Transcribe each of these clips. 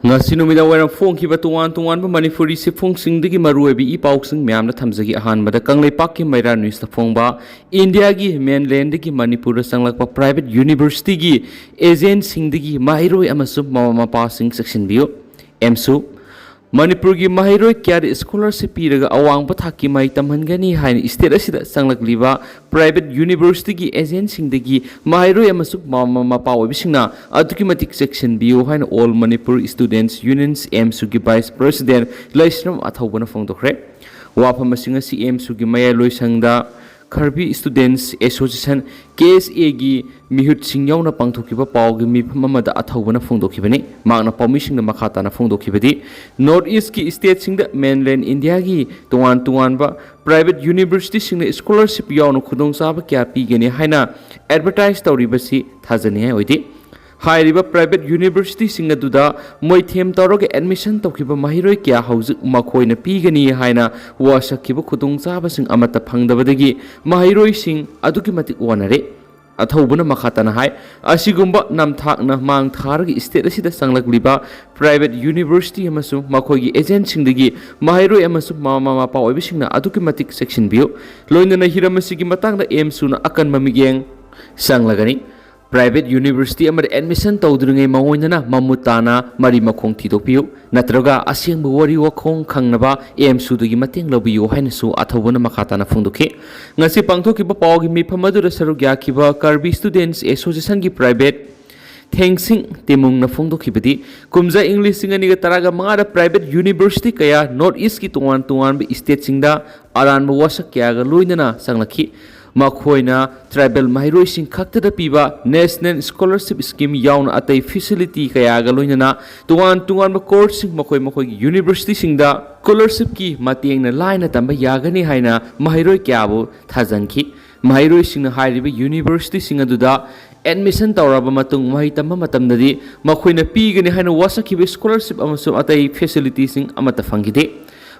ngasi numida waram phongkiba tuan Manipuri sifungsingdagi maruebi ipausing myamna thamjagi ahanbada Kangleipak Maira News phongba India gi mainland gi Manipur sanglakpa private university gi agent singdagi mahiroi amasu mama passing section bio emsu Manipur gi mahiroi kya scholarship piraga awang pathaki mai tamhangani hain state asida sanglakliba private university gi agent singdagi mahiroi amasu mama pawi bisingna adukimatic section bio hain all Manipur students unions emsu gi vice president laisram athobana phongdokre wafam singa CM su gi maya loisangda Karbi Students Association KSA gi mihut singyauna pangthokiba pawgi mifam amada athobana phongdokhibani magna permission na makhata na phongdokhibadi North East ki state singda mainland India gi tuan ba private university singna scholarship yauna khudong saba kya pigani haina advertise tawribasi thajani hai oidi Hairiba private university singa duda moi them tawroge admission tawkiba mahiroi kya hauzik makhoina pigani haina wasakiba khudong chaba sing amata phangdabadagi mahiroi sing aduki matik wanare athobuna makhatana hai asigumba namthakna mang tharagi state asida sanglakliba private university amasu makhoigi agent singdagi mahiroi amasu mama pawi singna aduki matik section bio loinana hiramasigi matangda emsuna akan mamigeng sanglagani Private University amad admission tawdringai mawoinana mamutana mari makhong thidokpiu natraga asengbu wari wakhong khangnaba emsu dugi mateng lobiu hainasu athobuna makhatana phongdokhi ngasi pangthokiba pawgi mifamadu sarugya kiba Karbi Students Association gi private Thangsing temung na phongdokhibadi kumja English singani ga taraga mangara private university kaya North East ki tuan bi state singda aranba wasak kya ga loinana sanglakhi Makhoina tribal mahiroi sing khaktada piba national scholarship scheme yauna atai facility kaya ga loinana tuan ba course sing makhoi university singda scholarship ki mateng na line tamba yagani haina mahiroi kyabu thajanki mahiroi singna hairiba university singa duda admission tawraba matung mahi tamba matamdadi makhoina pigani haina wasakhiba scholarship amasu atai facility sing amata phangide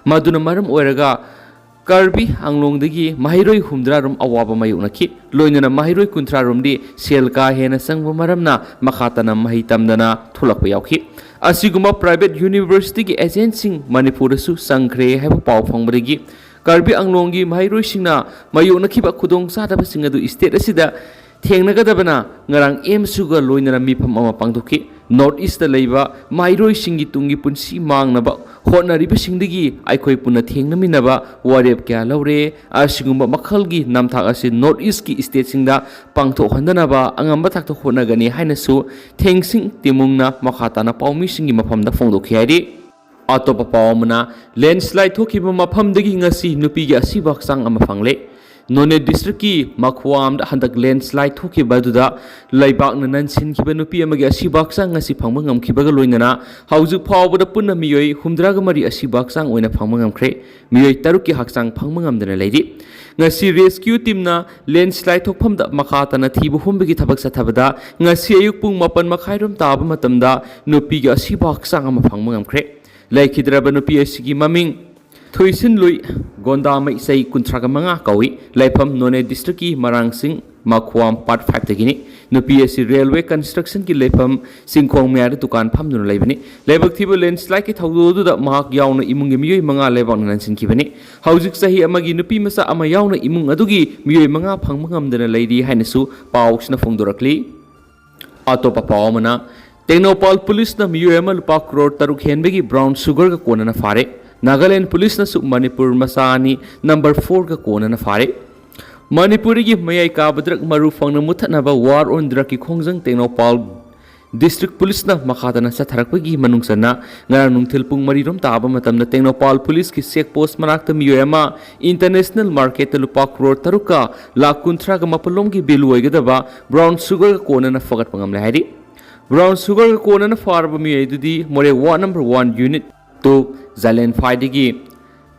maduna maram oiraga Karbi anglongdagi mahiroi humdrarum awaba mayunaki loinana mahiroi kuntrarum di selka hena sangba maramna makhatana mahi tamdana thulakpa yauki asiguma private university gi agent Manipur su sangkhre haiba paw phongbadagi Karbi anglonggi mahiroi singna mayunaki ba khudong sadaba singadu state asida thengnagadabana ngarang emsuga loinana mifam ama pangdoki North East leiba mahiroi singi tungi punsi mangnaba hotnariba singdagi aikhoi punna thengnaminaba warep kya lawre asigumba makhalgi namthak ase North East ki state singda pangtho handanaba angamba thakta hotnagani hainasu thengsing timungna makhatana pawmi singi mafamda phongdokhi hairi atopa pawmana landslide thokiba mafamdagi ngasi nupigi asibak sang ama phangle None district ki makhwam da handak landslide thoki baduda laibak na nansin kiba nupi amagi asibak sang ngasi phangma ngamkhiba ga loinana hauju phawbada punna miyoi humdraga mari asibak sang oina phangma ngamkhre miyoi taruk ki haksang phangma ngamdana leidi ngasi rescue team na landslide thokpham da makhatana thibu humbagi thabak sathabada ngasi ayuk pung 8 makhairom taba matamda nupi ga asibak sang ama phangma ngamkhre laikhidraba nupi asigi maming Thuisin lui gonda mai sei kuntraga manga kawi laifam None district ki marangsing makhwam part 5 tagini nupi railway construction ki laifam singkhong mya dukan pham dun laibani laibak thiba landslide ki thawdu da mahak yauna imung miyoi manga laibak nansin kibani haujik sahi amagi nupi masa ama yauna imung adugi miyoi manga phangmangam dana leidi hainasu pawsna phongdorakli atopa pawmana Technopal police na miyoi ama lupa crore taruk henbegi brown sugar ka konana fare Nagaland police na su Manipur masani number 4 ka kona na fare Manipuri gi mayai ka badrak maru phangna muthanaba war on drug ki khongjang Technopal district police na makhata na sa tharakpagi manungsana ngara nungthil pung marirom taba matamna Technopal police ki check post manakta miyoyama international market lupa crore taruka lakunthra ga mapalom gi bilu oigadaba brown sugar ka kona na fagat pangam le hairi brown sugar ka kona na farba miyai dudi more ward number 1 unit to Zalen Faidigi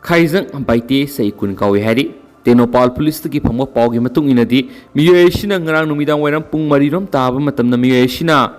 Kaizang Baite say kun kawi hari Technopal police ki phangwa pawgi matung inadi miyeshina ngarang numidang wairam pung marirom taba matamna miyeshina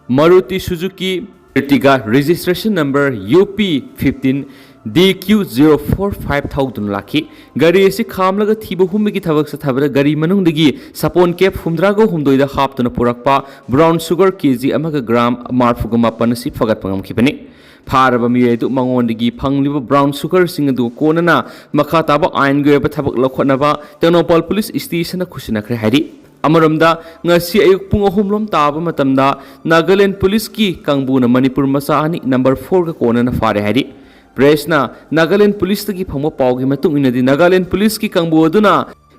Maruti Suzuki Ertiga registration number UP 15 DQ045 thawdun laki gari si khamlaga thiba humigi thabak sa thabada gari manungdagi sapon cap humdrago humdoida haptuna purakpa brown sugar kg amaga gram marfugama panasi fagat pangam khibani Faraba miyedu mangondagi phangliba brown sugar sing adu konana makha taba ain goeba thabak lokhonaba Tenopal police station na khusina khre hari Amaramda ngasi ayuk pung ahumlom taba matamda Nagaland police ki kangbuna Manipur masani number 4 ka konana fare hari Presna Nagaland police tagi phangma pawgi matung inadi Nagaland police ki kangbu aduna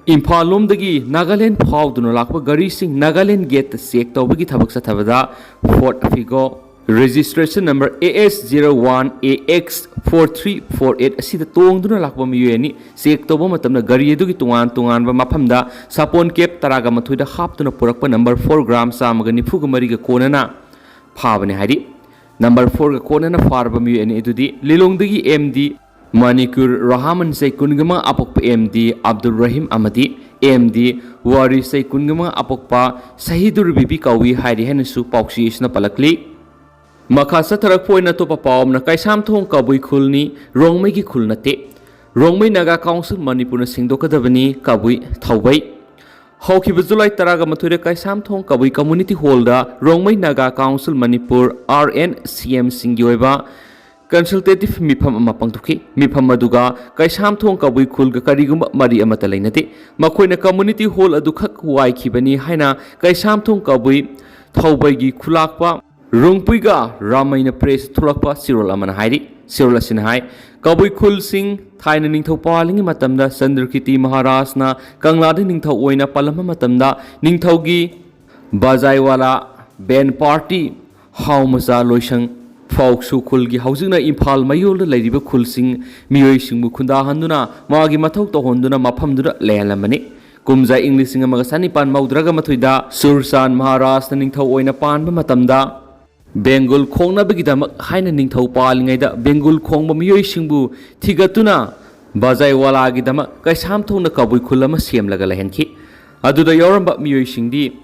Imphal lomdagi Nagaland phawduna lakpa gari sing Nagaland gate check tawbagi thabak sa thabada Fort Afigo registration number AS01AX4348 asida tongduna lakpa miyeni check tawba matamna gari adugi tungan ba mafamda sapon cap taraga mathuida haptuna purakpa number 4 gram samaga nifuga mariga konana phabane hari number 4 ga konana farba miyeni edudi lilongdagi MD Manikur Rahaman say kungama apokpa MD Abdul Rahim Amadi MD Wari say kungama apokpa Sahidur Bibi Kawi hari henesu pauksi isna palakli Makasa tarak poina to papawam na kaisam thong kabui khulni rongmai gi khulnate rongmai naga council manipur na singdokadabani kabui thaubai hawkiba July taraga mathure kaisam thong kabui community hall da rongmai naga council manipur RNCM singi oiba consultative mifam ama pangthuki mifam maduga kaisam thong kabui khulga karigumba mari amata leinate makoina community hall adu khak wai khibani haina kaisam thong kabui thaubai gi khulakpa Rungpuiga Ramayna Press Thulakpa Sirol Amana Hairi Sirol Asin Hai Kabui Khul Singh Thaina Ningthau Palingi Matamda Sandrakiti Maharajna Kanglada Ningthau Oina Palama Matamda Ningthaugi Bazaiwala Ben Party Haumasa Loishang Fauksu Khulgi Hausingna Imphal Mayol Ladiba Khul Singh Miyoi Singbu Khunda Handuna Magi Mathau Tohonduna Maphamdura Lehalamani Kumza English Singa Magasani Pan Maudraga Mathuida Sursan Maharajna Ningthau Oina Panba Matamda Bengal Khongna Bigidam Haina Ningthau Palingaida Bengal Khongba Miyoi Singbu Thigatuna Bazaiwala Gidama Kaisam Thongna Kabui Khulama Semlaga Lahenki Aduda Yoramba Miyoi Singdi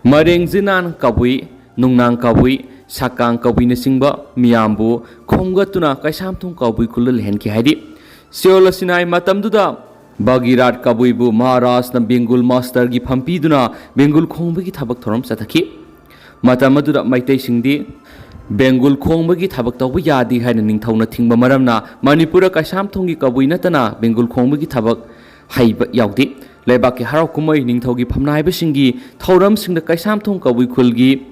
Mareng Zinan Kabui Nungnang Kabui Sakang Kabui Nasingba Miyambu Khonggatuna Kaisam Thong Kabui Khulal Lahenki Haidi Seola Sinai Matamduda Bagirat Kabuibu Maharajna Bengal Master gi Phampiduna Bengal Khongbagi Thabak Thoram Sathaki Matamadura Maitei Singdi Bengal Khongbagi Thabak Tawba Yadi haina Ningthauna Thingba Maramna Manipura Kaisam Thonggi Kabui Natana Bengal Khongbagi Thabak Haiba Yaudi Leibaki Harau Kumai Ningthaugi Phamnaiba Singi Thauram Singda Kaisam Thong Kabui Khulgi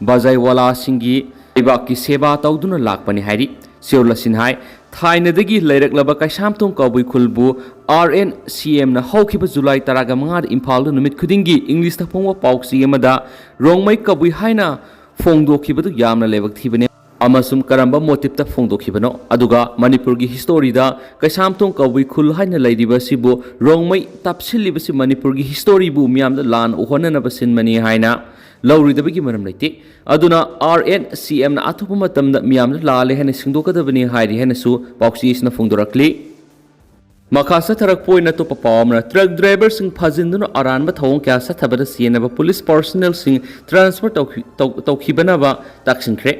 Bazaiwala Singi Leibaki Seba Tawduna Lakpani Hairi Seola Sinhai Thainadagi Leiraklaba Kaisam Thong Kabui Khulbu RNCM na hawkiba July taraga mangad Imphal numit khudingi English ta phongwa pauksi amada rongmai kabui haina phongdokhibadu yamna lebak thibane amasum karamba motive ta phongdokhibano aduga Manipur gi history da Kaisam Thong kabui khul haina laidiba sibu rongmai tapsiliba si Manipur gi history bu miam da lan uhona na basin mani haina lawridabagi maram leite aduna RNCM na athupa matam da miam da lale hena singdokadabani hairi hena su pauksi isna phongdorakli Makasa tarak poina to papawamna truck driver sing phajinduna aranba thawong kya sa thabada sienaba police personnel sing transfer tawkhibanaba taksinkre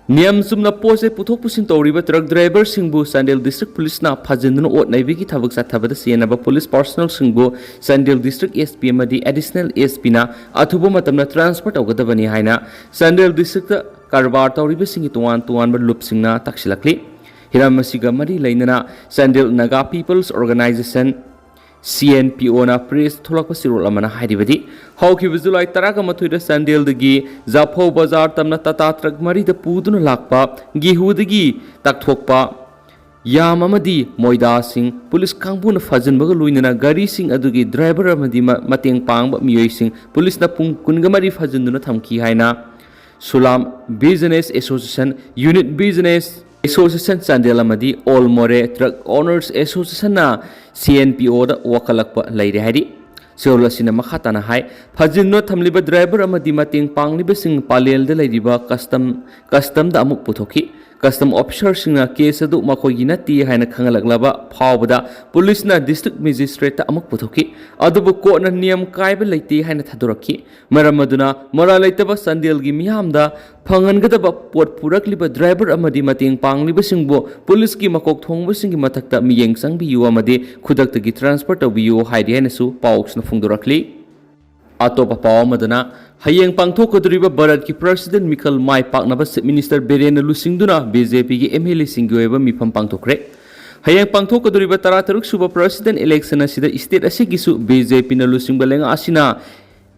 Niyam sumna pose puthok pusin tawriba truck driver singbu Sandel district police na phajinduna ot naibigi thabak sa thabada sienaba police personnel singbu Sandel district SP amadi additional SP na athuba matamna transfer tawgadabani haina Sandel district karbar tawriba singi tuan ba loop singna taksilakli Hiramasiga Mari Lainana Sandel Naga People's Organization CNPO na press Thulakpa Sirol Amana Haidibadi Hawki Vizulai Taraga Mathuida Sandel Dagi Zapho Bazar Tamna Tata Truck Mari the Puduna Lakpa Gihu Dagi Takthokpa Yamamadi Moida Singh Police Kangbuna Fazan Bagaluina Gari Singh Adugi Driver Amadi Mateng Pang Miyoi Singh Police na Pung Kungamari Fazanduna Thamki Haina Sulam Business Association Unit Business Association Sandel Amadi All More Truck Owners Association na CNPO da wakalakpa laire hari Seoul asina makha tana hai phajinno thamliba driver amadi mateng pangliba sing palel de laidiba custom da amuk puthoki custom officer singna case adu makoi nati haina khangalaglaba phawbada police na district magistrate ta amuk puthoki adubu ko na niyam kaiba leiti haina thaduraki maramaduna mora leitaba sandel gi miyamda phangangadaba pot purakliba driver amadi mateng pangliba singbo police gi makok thongba singi mathakta miyeng sangbiyu amadi khudakta gi transfer tabiyu haidi haina su pawks na phungdurakli Atopa pawamadana hayeng pangthokaduriba Bharat ki President Mikhal Mai paknaba Minister Biren Luchingduna BJP ki MLA singyoeba mifam pangthokre hayeng pangthokaduriba 13 suba President election asida state asigisu BJP na Luchingba lenga asina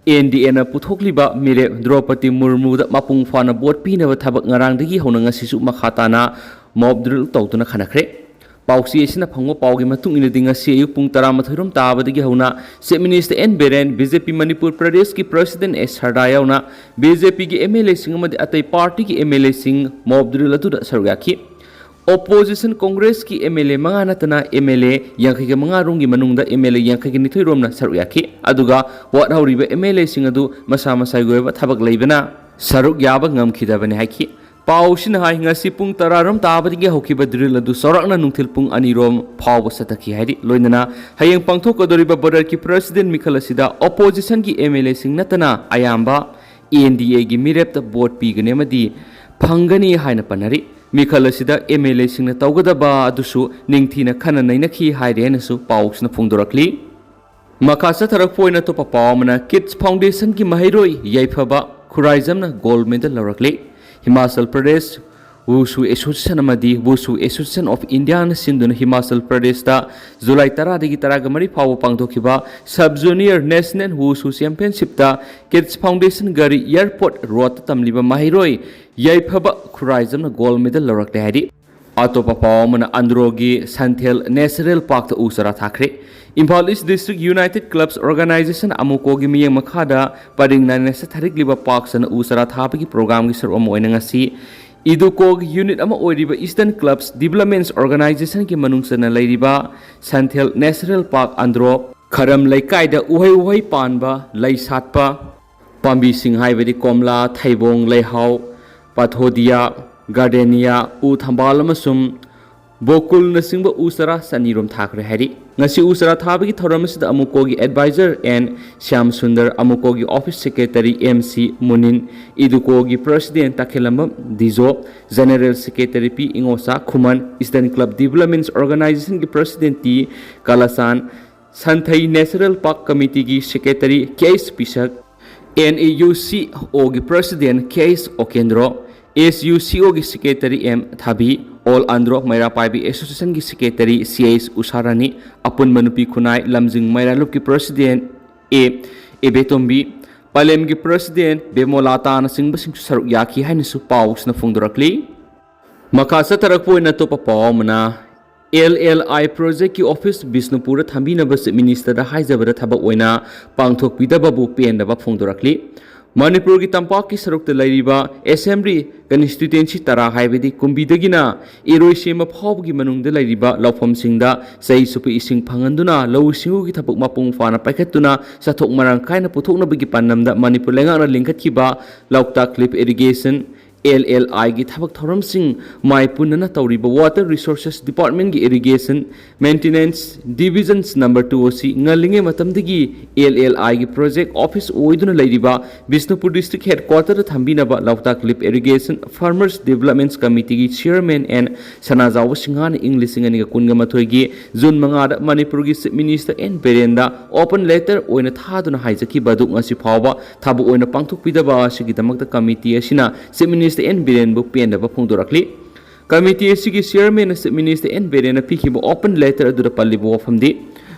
NDA na puthokliba mire Draupadi Murmu da mapung fana vote pinaba thabak ngarangdagi hona ngasisu makhatana mob drill tawtuna khanakre Pausi esina phangwa paugi matung ina dinga si ayuk pung 13 tabadagi hauna Chief Minister N Biren BJP Manipur Pradesh ki President S Hardayawna BJP ki MLA sing amadi atai party ki MLA sing mob drill atuda sarugaki Opposition Congress ki MLA manga natana MLA yangkai ga manga rungi manungda MLA yangkai gi nithoi romna sarugaki aduga wat hauriba MLA sing adu masa masai goiba thabak leibana saruk yaba ngamkhidabani haiki Pausin hai ngasi pung tararam tabadigi hokiba drill adu sorakna nungthil pung anirom phawba sataki haidi loinana hayeng pangthokadoriba Bharat ki President Mikhal asida opposition ki MLA sing natana ayamba NDA gi mirepta vote pigane amadi phangani haina panari Mikhal asida MLA sing na tawgadaba adusu ningthina khana nainakhi haide nasu pausna phungdorakli makasa tharak poina to papawmana Kids Foundation ki mahairoi yaifaba khuraizamna gold medal larakli Himachal Pradesh Wushu Association amadi Wushu Association of India na sinduna Himachal Pradesh ta July 10 dagi 13 phaw pangthokiba Sub Junior National Wushu Championship ta Kids Foundation gari airport road tamliba mahiroi yaifaba khuraizam na gold medal lorakle hadi atopa pawmana androgi Santhel National Park ta usara thakre Imphal East District United Clubs Organization amuko gi miyeng makhada paring na sa tharik liba park sana usara thapagi program gi sar omoina ngasi iduko unit ama oiriba Eastern Clubs Development Organization ki manungsana leiriba Santhel National Park andro kharam laikai da uhai panba lai satpa pambi sing haibedi komla thaibong leihau pathodia gardenia u thambal amasum Bokul nasingba usara sanirom thakre hari ngasi usara thabagi thoramasida amukogi advisor and Syam Sundar amukogi office secretary MC Munin idukogi president takhelamba dijo general secretary P Ingosa Khuman Eastern Club Development Organization ki president T Kalasan Santhai National Park Committee ki secretary K.S. Pisak NAUC ogi president K.S. Okendro SUCO ki secretary M Thabi All Andro Maira Paibi Association ki secretary CAS Usarani Apun Manupi Kunai Lamjing Maira Lup ki president Ebetombi Palem ki president Bemolata na singba sing saruk yaki haina su paus na phungdorakli makasa tarakpo na to papawmana LLI project ki office Bisnupura thambi na bas minister da haijabara thaba oina pangthok pidaba bu pen da ba phungdorakli Manipur ki tampak ki saruk te lairiba assembly constituency tara haibedi kumbidagina iroi sema phawb gi manung de lairiba lawpham singda sei supi ising phanganduna law singu gi thapuk mapung fana paikhatuna sathok marang kaina puthokna bagi pannamda Manipur lenga na lingkhat ki ba laukta clip irrigation LLI gi thabak thoram sing mai punna tawriba water resources department gi irrigation maintenance divisions number 2 osi ngalinge matamdigi LLI gi project office oiduna leiriba Bisnupur district headquarter thambina ba lauta clip irrigation farmers development committee gi chairman and Sanajaw Singhan English ngani ga kunga mathoi gi June manga da Manipur gi minister N Biren da open letter oina thaduna haijaki baduk ngasi phawba thabu oina pangthok pidaba sigi damakta committee asina minister N Biren bu pen da phungdorakli committee sigi chairman minister N Biren pikhiba open letter adu da pallibu ofamdi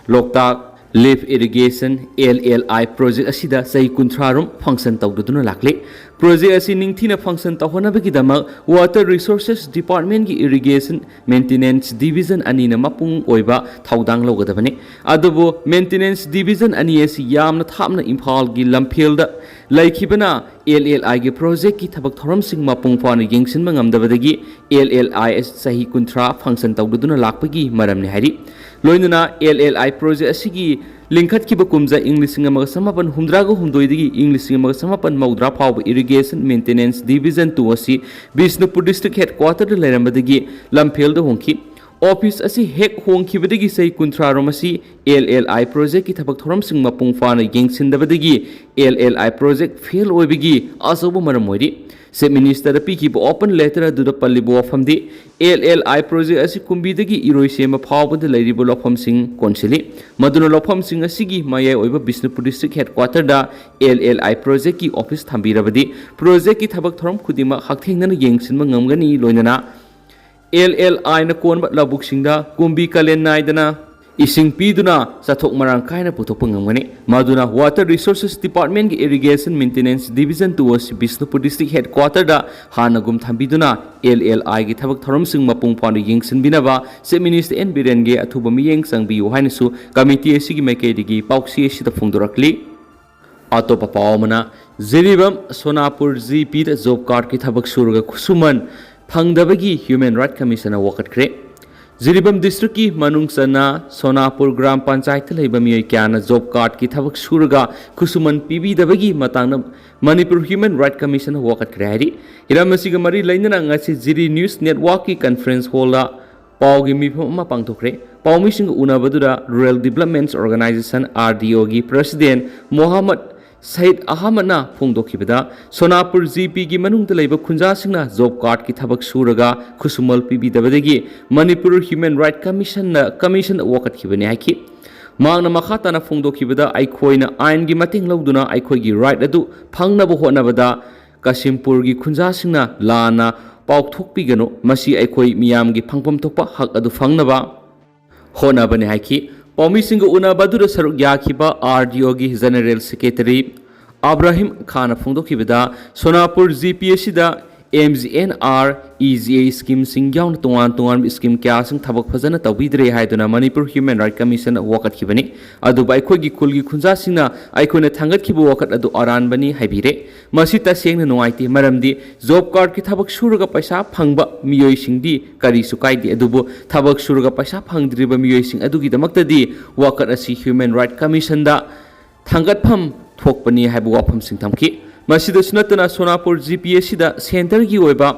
loktak lift irrigation LLI project asida sai kunthrarum function tawduduna lakli project asi ningthina function tawhonabagi damak water resources department gi irrigation maintenance division anina mapung oiba thaudang logadabani adubu maintenance division ani asi yamna thapna Imphal gi lamphel da laikhibana LLI gi project ki thabak thoram sing mapung phana yengsin mangamdabadagi LLI sahi kunthra function tawduduna lakpagi maramni hari लोइनना LLI project असिगी लिंखत की कुमजा इंग्लिशिंग समापन हुमद्रागो हुमदोइदगी इंग्लिशिंग समापन मौद्रा फाव irrigation maintenance division 2 असी Bishnupur district headquarter लेरमदगी लमफेल होंखी office असी हेक होंखिबदगी सही कुंथ्रारोम असी LLI प्रोजेक्ट की थबक थोरमसिंग मपुंग फाना येंगसिंदबदगी LLI प्रोजेक्ट फेल ओइबगी असोबो मरम ओइरी चीफ मिनिस्टर पीकी ओपन लेटर अदुदा पल्लिबो वफमदी LLI प्रोजेक्ट असी कुंबीदगी इरोइसेम फावबद लैरिबो लफमसिंग कोनसिली मदुना लफमसिंग असिगी मयाय ओइबा बिष्णुपुर डिस्ट्रिक्ट हेडक्वार्टर दा LLI प्रोजेक्ट की ऑफिस थंबीरबदी प्रोजेक्ट की थबक थोरम खुदिमा हकथेंगना येंगसिनबा ngamgani लोइनना LLI na konba labuksinda kumbi kalen naidana ising piduna sathok marang kaina puthok ngamgani maduna water resources department gi irrigation maintenance division 2 as Bishnupur district headquarter da hanagum thambiduna LLI gi thabak thorom sing mapung panu yingsin binaba CM Minister CM Biren ge athuba miyeng sangbi hainasu committee asigi maikedi pauksi asida phungdorakli atopa pawmana ziribam Sonapur GP da job card ki thabak surga khusuman फंगदबगी human right commission वकटख्रे Jiribam district की मनुंगसना सोनापुर ग्राम पंचायत लेबा मियोय क्याना job card की थबक सुरगा खुसुमन पीबीदबगी मतांग मणिपुर ह्यूमन राइट कमीशन वकटख्रे हारी हिरामसिग मरी लैनना ngasi जिरी न्यूज नेटवर्क की कॉन्फ्रेंस हॉल पावगी मिफम पांगथोख्रे पावमिसिंग उनाबदुरा रूरल डेवलपमेंट ऑर्गेनाइजेशन RDO की प्रेसिडेंट मोहम्मद सईद अहमदना फोंदोखिबदा सोनापुर GP की मनुंगदा लेबा खुंजासिंगना जॉब कार्ड की थबक सुरगा खुसुमल पीबीदबदगी मणिपुर ह्यूमन राइट कमीशन वकटखिबने हाइखि मांगना मखाताना फोंदोखिबदा आइखोइना आइन की मतेंग लौदुना आइखोइगी राइट अदु फंगनबो होनबदा कासिमपुर की खुंजासिंगना लाना पाउथोकपिगनो मसी आइखोइ मियामगी फंगपम थोकपा हक अदु फंगनबा होनबने हाइखि पौमीसिंग उनाबदुर सरुक याखिबा RDO की जनरल सेक्रेटरी अब्राहिम खान फोंदोखिबदा सोनापुर GP असिदा MGNR EGA स्कीम सिंग याउन तोंगान तोंगान स्कीम क्या सिंग थबक फजन तौबीद्रे हाइदुना मणिपुर ह्यूमन राइट कमीशन वकटखिबनी अदुबा अखोइगी कुलगी खुंजासिंगना अखोइना थांगतखिबो वकट अदु अरानबनी हाइबिरे मसि तसेंगना नुआइति मरमदि जॉब कार्ड की थबक सुरगा पैसा फंगबा मियोइसिंगदि करिसु काइदि अदुबो थबक सुरगा पैसा फंगद्रिबा मियोइसिंग अदुगिदमक्तदि वकट असि ह्यूमन राइट कमीशन दा थांगतफम थोकपनी हाइबो वाफमसिंग थमखि मसीदसुनतना सोनापुर GP असिदा सेंटर की ओइबा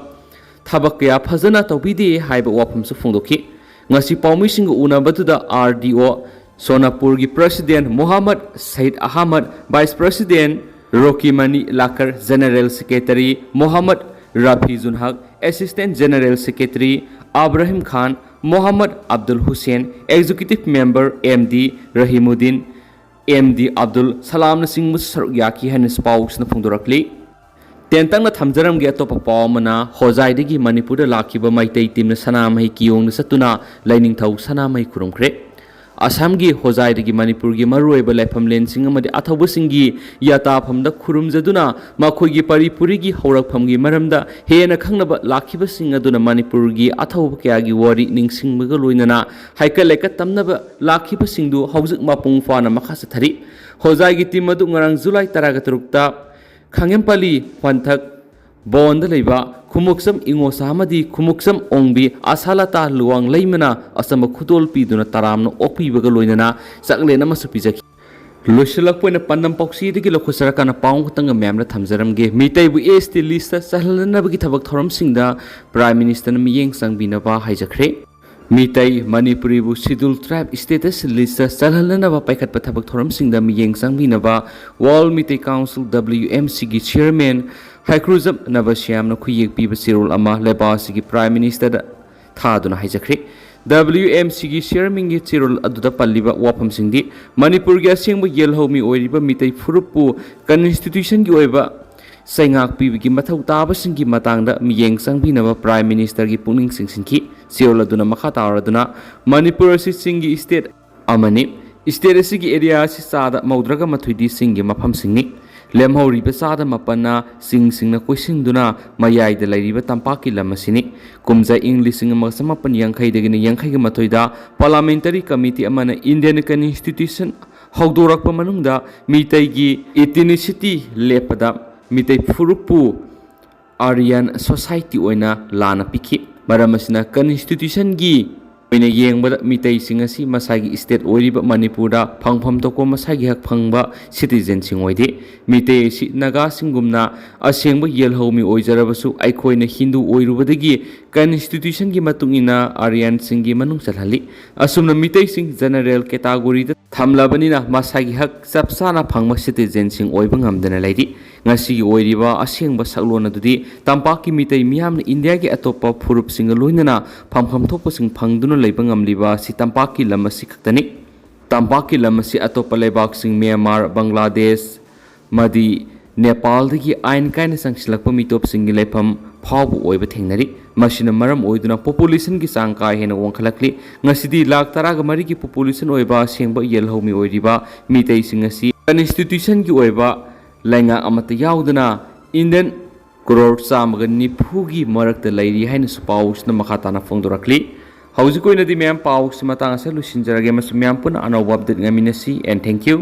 थबक कया फजना तौबीदे हाइबा वाफमसु फोंदोखि ngasi पाउमिसिंग उनाबदुदा RDO सोनापुर की president Mohammad Syed Ahmed vice president रोकीमनी लाकर general secretary Mohammad Rafijul Haq assistant general secretary Abrahim Khan Mohammad Abdul Hussain executive member MD Rahimuddin MD Abdul Salam सिंह सरुक याकी हनस पाउसना फोंदोरकली तेंतंग थमजरम गे अतोप पावमना होजाइदगी मणिपुर लाखिबा मैतै टीम सनामहि कियोंग सतुना लाइनिंगथौ सनामहि खुरुमख्रे असम की होजाइदगी मणिपुर की मरुएबा लाइफमलेन सिंग अमदि अथौबसिंगी याताफमदा खुरुमजदुना मखोइगी परिपुरी की हौरकफमगी मरमदा हेना खंगनबा लाखिबसिंग अदुना मणिपुर की अथौब कयागी वारी निंगसिंगबगा लोइनना हाइका लेका तमनबा लाखिबसिंगदु हौजिक मापुंग फाना मखासा थरी होजाइगी टीम अदु ngarang जुलाई 13 ता खांगेमपली पंथक बोंद लेबा खुमुक्सम इंगोसामदी खुमुक्सम ओंबी आसालता लुवांग लेमना असम खुतोल पीदुना तरामनो ओपीबगा लोइनना सकलेना मसु पिजखि लोइसलकपोइना पन्नम पौक्सीदगी लखुसरकाना पाउंग खतंग मैमना थमजरमगे मितैबु ST लिस्ट चहलनबगी थबक थोरमसिंगदा प्राइम मिनिस्टर मियेंग संगबिनबा हाइजख्रे मितै मणिपुरीबु शेड्यूल ट्राइब स्टेटस लिस्ट चलहलनबा पाइखतपा थबक थोरमसिंगदा मियेंग संगबिनबा वर्ल्ड मितै काउंसिल WMC की चेयरमैन हाइक्रुजम नबश्यामना खुयेक पीबा सिरोल अमा लेबासी की प्राइम मिनिस्टर थादुना हाइजख्रे WMC की चेयरमैन की चिरोल अदुदा पल्लिबा वाफमसिंगदि मणिपुर की असेंग येलहौमी ओइरिबा मितै फुरुपु कॉन्स्टिट्यूशन की ओइबा सैंगाक पीबगी मथौ ताबसिंगी मतंगदा मियेंग संगबिनबा प्राइम मिनिस्टर की पुनिंग सिंगसिंखि सिरोल अदुना मखा तारदुना मणिपुर असि सिंगी स्टेट अमनि स्टेट असि एरिया असि चादा मौद्रगा मथुइदि सिंगी मफम सिंगनि लेमहौरिबा चादा मपन्ना सिंगसिंगना कोइसिंगदुना मयाइदा लैरिबा तंपाकी लमसिनि कुमजा इंग्लिशिंग मसमपन यांखैदगिनि यांखैग मथुइदा पार्लियामेंटरी कमिटी अमना इंडियन कॉन्स्टिट्यूशन हौदोरकपा मनुंगदा मितैगी इथिनिसिटी लेपदा मितै फुरुपु आर्यन सोसाइटी ओइना लाना पिखि मरमसिना कॉन्स्टिट्यूशन की ꯑꯣꯏꯅ ꯌꯦꯡꯕꯗ ꯃꯤꯇꯩꯁꯤꯡ ꯑꯁꯤ ꯃꯁꯥꯒꯤ ꯁ꯭ꯇꯦꯠ ꯑꯣꯏꯔꯤꯕ ꯃꯅꯤꯄꯨꯔꯗ ꯐꯪꯐꯝ ꯊꯣꯛꯄ ꯃꯁꯥꯒꯤ ꯍꯛ ꯐꯪꯕ ꯁꯤꯇꯤꯖꯦꯟꯁꯤꯡ ꯑꯣꯏꯗꯦ꯫ ꯃꯤꯇꯩ ꯑꯁꯤ ꯅꯥꯒꯥꯁꯤꯡꯒꯨꯝꯅ ꯑꯁꯦꯡꯕ ꯌꯦꯜꯍꯧꯃꯤ ꯑꯣꯏꯖꯔꯕꯁꯨ ꯑꯩꯈꯣꯏꯅ ꯍꯤꯟꯗꯨ ꯑꯣꯏꯔꯨꯕꯗꯒꯤ ꯀꯟꯁꯇꯤꯇ꯭ꯌꯨꯁꯟꯒꯤ ꯃꯇꯨꯡ ꯏꯟꯅ ꯑꯥꯔꯌꯟꯁꯤꯡꯒꯤ ꯃꯅꯨꯡ ꯆꯜꯍꯜꯂꯤ꯫ ꯑꯁꯨꯝꯅ ꯃꯤꯇꯩꯁꯤꯡ ꯖꯦꯅꯔꯦꯜ ꯀꯦꯇꯥꯒꯣꯔꯤꯗ ꯊꯝꯂꯕꯅꯤꯅ ꯃꯁꯥꯒꯤ ꯍꯛ ꯆꯞ ꯆꯥꯅ ꯐꯪꯕ ꯁꯤꯇꯤꯖꯦꯟꯁꯤꯡ ꯑꯣꯏꯕ ꯉꯝꯗꯅ ꯂꯩꯔꯤ꯫ ꯉꯁꯤꯒꯤ ꯑꯣꯏꯔꯤꯕ ꯑꯁꯦꯡꯕ ꯁꯛꯂꯣꯟ ꯑꯗꯨꯗꯤ ꯇꯝꯄꯥꯛꯀꯤ ꯃꯤꯇꯩ ꯃꯤꯌꯥꯝꯅ ꯏꯟꯗꯤꯌꯥꯒꯤ ꯑꯇꯣꯞꯄ ꯐꯨꯔꯨꯞꯁꯤꯡꯒ ꯂꯣꯏꯅꯅ ꯐꯪꯐꯝ ꯊꯣꯛꯄꯁꯤꯡ ꯐꯪꯗꯨꯅ ꯂꯩꯕ ꯉꯝꯂꯤꯕ ꯑꯁꯤ ꯇꯝꯄꯥꯛꯀꯤ ꯂꯝ ꯑꯁꯤ ꯈꯛꯇꯅꯤ꯫ ꯇꯝꯄꯥꯛꯀꯤ ꯂꯝ ꯑꯁꯤ ꯑꯇꯣꯞꯄ ꯂꯩꯕꯥꯛꯁꯤꯡ ꯃ꯭ꯌꯥꯟꯃꯥꯔ, ꯕꯪꯒ꯭ꯂꯥꯗꯦꯁ, ꯃꯗꯤ ꯅꯦꯄꯥꯜꯗꯒꯤ ꯑꯥꯏꯟ ꯀꯥꯏꯅ ꯆꯪꯁꯤꯜꯂꯛꯄ ꯃꯤꯇꯣꯞꯁꯤꯡꯒꯤ ꯂꯩꯐꯝ ꯐꯥꯎꯕ ꯑꯣꯏꯕ ꯊꯦꯡꯅꯔꯤ꯫ ꯃꯁꯤꯅ ꯃꯔꯝ ꯑꯣꯏꯗꯨꯅ ꯄꯣꯄꯨꯂꯦꯁꯟꯒꯤ ꯆꯥꯡ ꯀꯥ ꯍꯦꯟꯅ ꯋꯥꯡꯈꯠꯂꯛꯂꯤ꯫ ꯉꯁꯤꯗꯤ ꯂꯥꯈ 13ꯒꯤ ꯄꯣꯄꯨꯂꯦꯁꯟ ꯑꯣꯏꯕ ꯑꯁꯦꯡꯕ ꯌꯦꯜꯍꯧꯃꯤ ꯑꯣꯏꯔꯤꯕ ꯃꯤꯇꯩꯁꯤꯡ ꯑꯁꯤ ꯀꯟꯁꯇꯤꯇ꯭ꯌꯨꯁꯟꯒꯤ ꯑꯣꯏꯕ ꯂꯩꯉꯥꯛ ꯑꯃꯠꯇ ꯌꯥꯎꯗꯅ ꯏꯟꯗꯤꯌꯟ ꯀ꯭ꯔꯣꯔ 190ꯒꯤ ꯃꯔꯛꯇ ꯂꯩꯔꯤ ꯍꯥꯏꯅꯁꯨ ꯄꯥꯎꯁꯤꯅ ꯃꯈꯥ ꯇꯥꯅ ꯐꯣꯡꯗꯣꯔꯛꯂꯤ꯫ ꯍꯧꯖꯤꯛ ꯑꯣꯏꯅꯗꯤ ꯃꯌꯥꯝ ꯄꯥꯎꯁꯤ ꯃꯇꯥꯡ ꯑꯁꯤꯗ ꯂꯣꯏꯁꯤꯟꯖꯔꯒꯦ ꯑꯃꯁꯨꯡ ꯃꯌꯥꯝ ꯄꯨꯟꯅ ꯑꯅꯧꯕ ꯑꯞꯗꯦꯠ ꯉꯥꯏꯃꯤꯟꯅꯁꯤ꯫ And thank you.